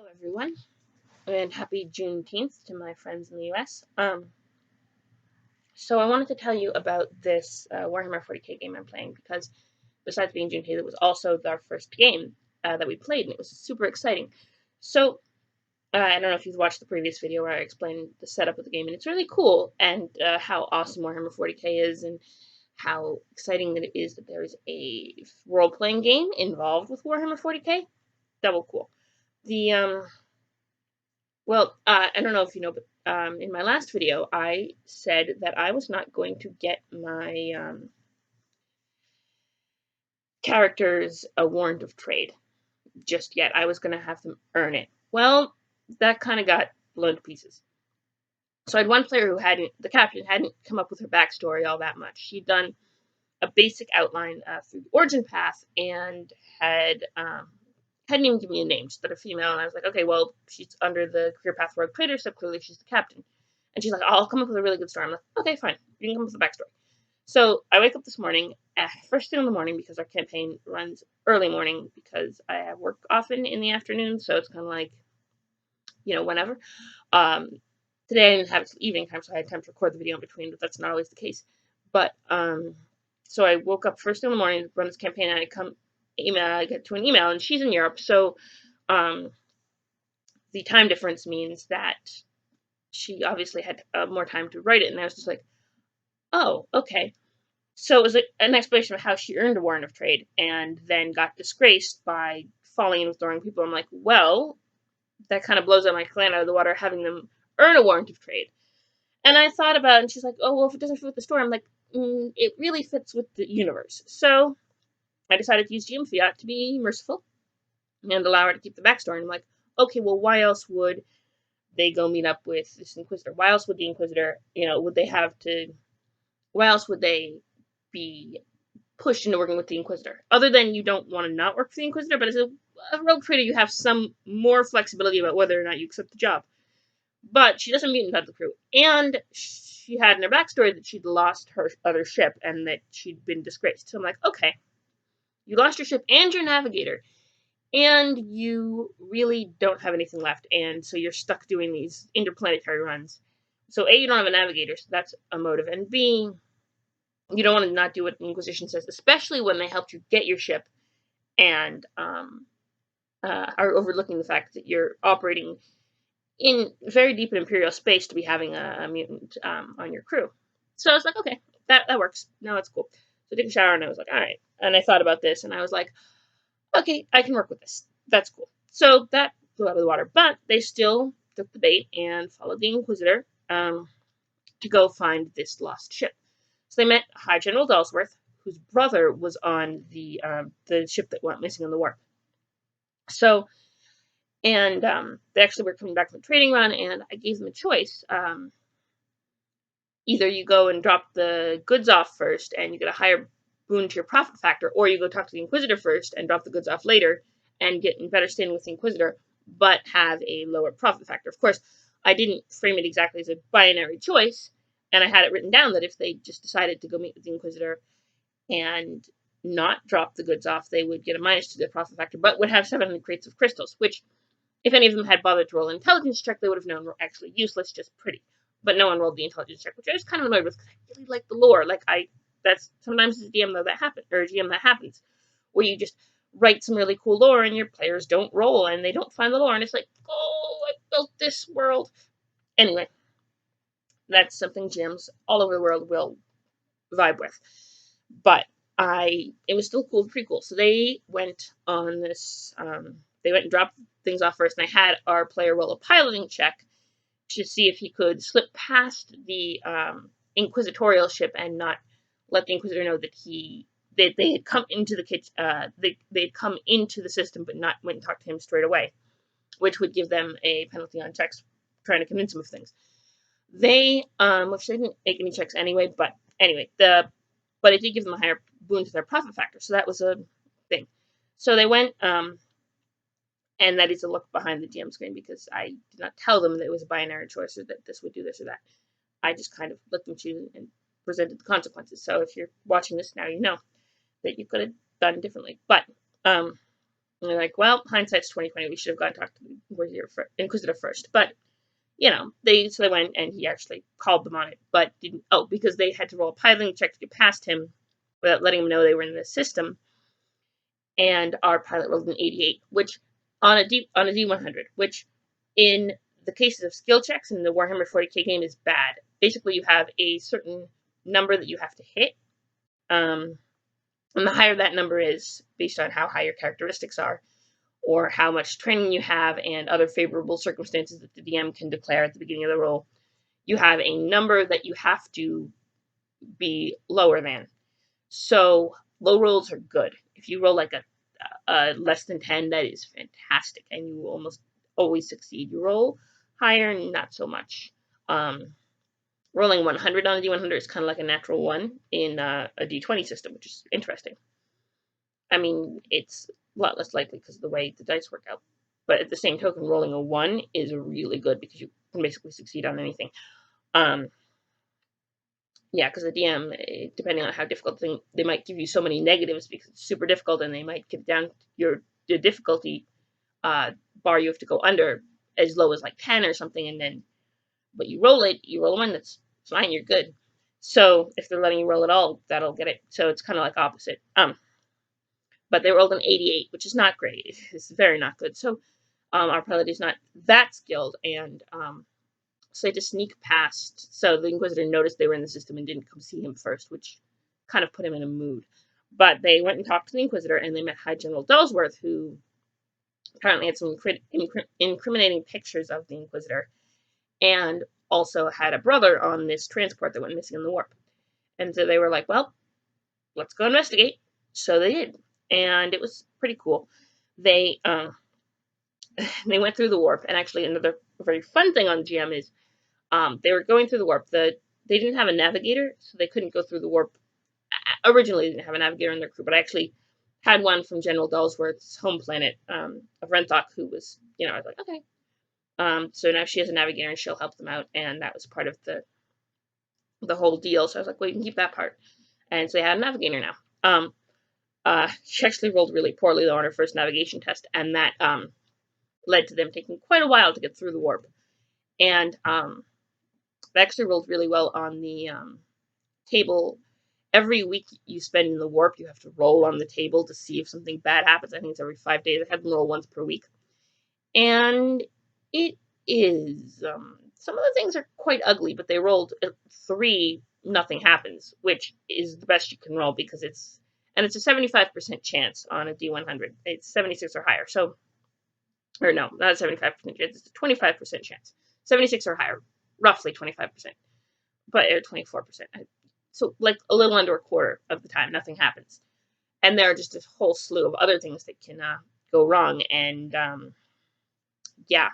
Hello, everyone, and happy Juneteenth to my friends in the U.S. So I wanted to tell you about this Warhammer 40k game I'm playing because besides being Juneteenth, it was also our first game that we played, and it was super exciting. So I don't know if you've watched the previous video where I explained the setup of the game, and it's really cool, and how awesome Warhammer 40k is, and how exciting that it is that there is a role-playing game involved with Warhammer 40k. Double cool. The I don't know if you know, but in my last video, I said that I was not going to get my characters a warrant of trade just yet. I was going to have them earn it. Well, that kind of got blown to pieces. So I had one player who the captain hadn't come up with her backstory all that much. She'd done a basic outline through the origin path and hadn't even given me a name. She said a female, and I was like, okay, well, she's under the career path rogue trader, so clearly she's the captain. And she's like, I'll come up with a really good story. I'm like, okay, fine, you can come up with a backstory. So I wake up this morning, first thing in the morning, because our campaign runs early morning because I have work often in the afternoon, so it's kind of like, whenever. Um, Today I didn't have it till evening time, so I had time to record the video in between, but that's not always the case. But so I woke up first thing in the morning, run this campaign, and I get to an email, and she's in Europe, so the time difference means that she obviously had more time to write it, and I was just like, oh, okay. So it was an explanation of how she earned a warrant of trade and then got disgraced by falling in with the wrong people. I'm like, well, that kind of blows my clan out of the water, having them earn a warrant of trade. And I thought about it, and she's like, oh, well, if it doesn't fit with the story, I'm like, it really fits with the universe. So I decided to use GM Fiat to be merciful and allow her to keep the backstory. And I'm like, okay, well, why else would they go meet up with this Inquisitor? Why else would the Inquisitor, why else would they be pushed into working with the Inquisitor? Other than you don't want to not work for the Inquisitor, but as a rogue trader, you have some more flexibility about whether or not you accept the job. But she doesn't mutant out the crew. And she had in her backstory that she'd lost her other ship and that she'd been disgraced. So I'm like, okay, you lost your ship and your navigator, and you really don't have anything left, and so you're stuck doing these interplanetary runs. So A, you don't have a navigator, so that's a motive, and B, you don't want to not do what the Inquisition says, especially when they helped you get your ship and are overlooking the fact that you're operating in very deep in Imperial space to be having a mutant on your crew. So I was like, okay, that works. No, it's cool. So I took a shower and I was like, all right. And I thought about this and I was like, okay, I can work with this. That's cool. So that blew out of the water. But they still took the bait and followed the Inquisitor to go find this lost ship. So they met High General Dellsworth, whose brother was on the ship that went missing in the warp. So, and they actually were coming back from the trading run, and I gave them a choice. Either you go and drop the goods off first, and you get a higher boon to your profit factor, or you go talk to the Inquisitor first and drop the goods off later and get in better standing with the Inquisitor, but have a lower profit factor. Of course, I didn't frame it exactly as a binary choice, and I had it written down that if they just decided to go meet with the Inquisitor and not drop the goods off, they would get a minus to their profit factor, but would have 700 crates of crystals, which, if any of them had bothered to roll an intelligence check, they would have known were actually useless, just pretty. But no one rolled the intelligence check, which I was kind of annoyed with because I really like the lore. That's sometimes as a DM though that happens, or a GM that happens, where you just write some really cool lore and your players don't roll and they don't find the lore, and it's like, oh, I built this world. Anyway, that's something GMs all over the world will vibe with. But it was still cool, pretty cool. So they went on this, they went and dropped things off first, and I had our player roll a piloting check to see if he could slip past the inquisitorial ship and not let the Inquisitor know that they had come into the kitchen, they'd come into the system, but not went and talked to him straight away, which would give them a penalty on checks trying to convince him of things. They, which they didn't make any checks anyway, but anyway, but it did give them a higher boon to their profit factor, so that was a thing. So they went, and that is a look behind the DM screen because I did not tell them that it was a binary choice or that this would do this or that. I just kind of let them choose and presented the consequences. So if you're watching this now, you know that you could have done differently. But they're like, well, hindsight's 2020. We should have gone and talked to the Inquisitor first. But they went, and he actually called them on it, but didn't. Oh, because they had to roll a piloting check to get past him without letting him know they were in the system. And our pilot rolled an 88, which on a D100, which in the cases of skill checks in the Warhammer 40k game is bad. Basically, you have a certain number that you have to hit, and the higher that number is, based on how high your characteristics are, or how much training you have, and other favorable circumstances that the DM can declare at the beginning of the roll, you have a number that you have to be lower than. So low rolls are good. If you roll like a less than 10, that is fantastic, and you almost always succeed. You roll higher, not so much. Rolling 100 on a D100 is kind of like a natural 1 in a D20 system, which is interesting. I mean, it's a lot less likely because of the way the dice work out. But at the same token, rolling a 1 is really good because you can basically succeed on anything. Yeah, because the DM, depending on how difficult they might give you so many negatives because it's super difficult, and they might get down the difficulty bar you have to go under as low as like 10 or something, but you roll a 1, that's fine, you're good. So if they're letting you roll at all, that'll get it. So it's kind of like opposite. But they rolled an 88, which is not great. It's very not good. So our pilot is not that skilled, and so they had to sneak past. So the Inquisitor noticed they were in the system and didn't come see him first, which kind of put him in a mood. But they went and talked to the Inquisitor, and they met High General Dellsworth, who apparently had some incriminating pictures of the Inquisitor, and also had a brother on this transport that went missing in the warp. And so they were like, well, let's go investigate. So they did, and it was pretty cool. They went through the warp, and actually another very fun thing on GM is they were going through the warp. They didn't have a navigator, so they couldn't go through the warp. Originally, they didn't have a navigator in their crew, but I actually had one from General Dellsworth's home planet of Renthok, who was, I was like, okay. So now she has a navigator, and she'll help them out, and that was part of the whole deal. So I was like, well, you can keep that part. And so they had a navigator now. She actually rolled really poorly, though, on her first navigation test, and that led to them taking quite a while to get through the warp. And they actually rolled really well on the table. Every week you spend in the warp, you have to roll on the table to see if something bad happens. I think it's every 5 days. I had them roll once per week. And it is, some of the things are quite ugly, but they rolled 3, nothing happens, which is the best you can roll because it's a 75% chance on a D100. It's 76 or higher. So, or no, not a 75% chance, it's a 25% chance. 76 or higher, roughly 25%, but or 24%. So like a little under a quarter of the time, nothing happens. And there are just a whole slew of other things that can go wrong. And yeah,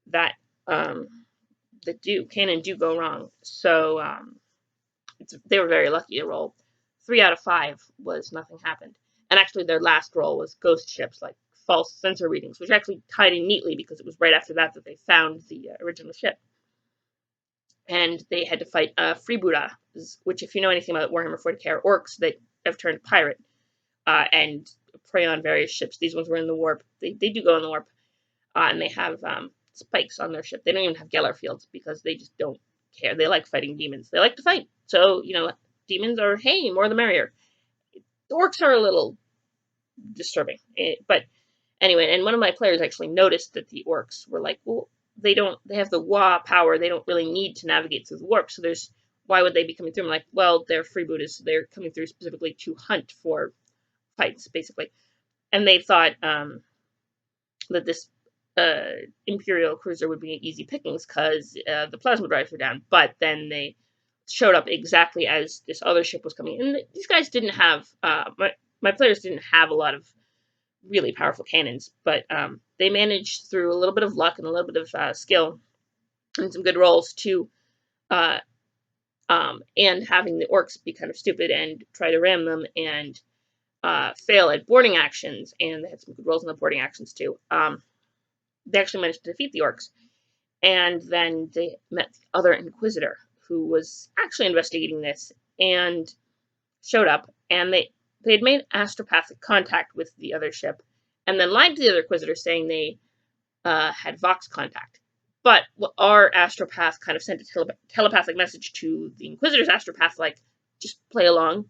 that can and do go wrong. So they were very lucky to roll. 3 out of 5 was nothing happened. And actually their last roll was ghost ships, like false sensor readings, which actually tied in neatly because it was right after that they found the original ship. And they had to fight freebooter, which, if you know anything about Warhammer 40k, are orcs that have turned pirate and prey on various ships. These ones were in the warp. They do go in the warp, and they have spikes on their ship. They don't even have Geller fields because they just don't care. They like fighting demons. They like to fight. So, demons are, hey, more the merrier. The orcs are a little disturbing. But anyway, and one of my players actually noticed that the orcs were like, well, they have the Wa power. They don't really need to navigate through the warp. So why would they be coming through? I'm like, well, they're freebooters. So they're coming through specifically to hunt for fights, basically. And they thought that this Imperial cruiser would be easy pickings because the plasma drives were down. But then they showed up exactly as this other ship was coming. And these guys didn't have, my players didn't have a lot of really powerful cannons, but they managed through a little bit of luck and a little bit of skill and some good rolls to and having the orcs be kind of stupid and try to ram them and fail at boarding actions, and they had some good rolls in the boarding actions too. They actually managed to defeat the orcs, and then they met the other Inquisitor, who was actually investigating this, and showed up, and they had made astropathic contact with the other ship, and then lied to the other Inquisitor, saying they had Vox contact. But our astropath kind of sent a telepathic message to the Inquisitor's astropath, like, just play along,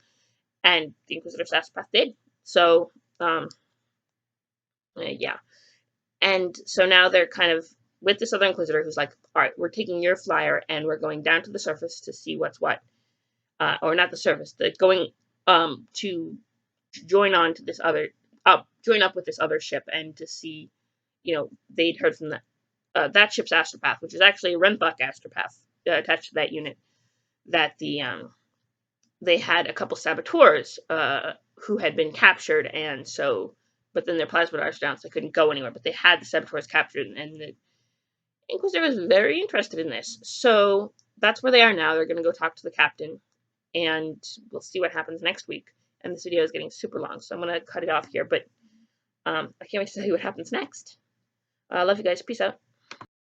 and the Inquisitor's astropath did. So, yeah. And so now they're kind of with this other Inquisitor who's like, all right, we're taking your flyer and we're going down to the surface to see what's what. Or not the surface, going to join on to this other, join up with this other ship and to see, they'd heard from that ship's astropath, which is actually a Renthok astropath attached to that unit, that they had a couple saboteurs who had been captured, and so, but then their plasma darts down, so they couldn't go anywhere. But they had the saboteurs captured, and the Inquisitor was very interested in this. So that's where they are now. They're going to go talk to the captain, and we'll see what happens next week. And this video is getting super long, so I'm going to cut it off here. But I can't wait to tell you what happens next. Love you guys. Peace out.